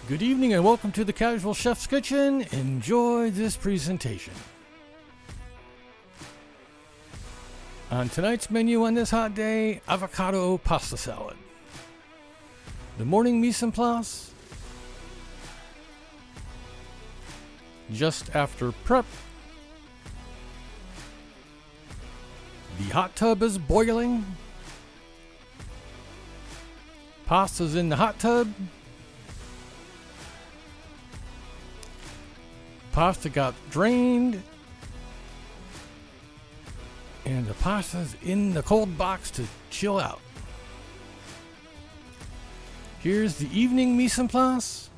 Good evening and welcome to the Casual Chef's Kitchen. Enjoy this presentation. On tonight's menu on this hot day, avocado pasta salad. The morning mise en place. Just after prep. The hot tub is boiling. Pasta's in the hot tub. Pasta got drained. And the pasta's in the cold box to chill out. Here's the evening mise en place.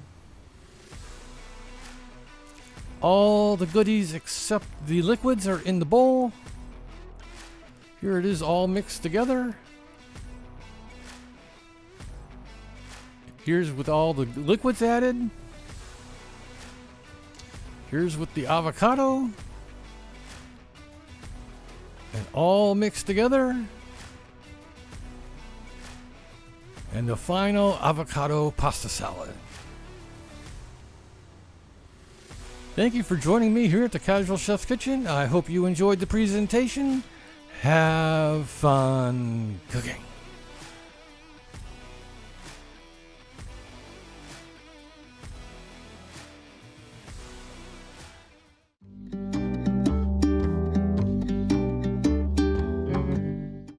All the goodies except the liquids are in the bowl. Here it is all mixed together. Here's with all the liquids added. Here's with the avocado. And all mixed together. And the final avocado pasta salad. Thank you for joining me here at the Casual Chef's Kitchen. I hope you enjoyed the presentation. Have fun cooking.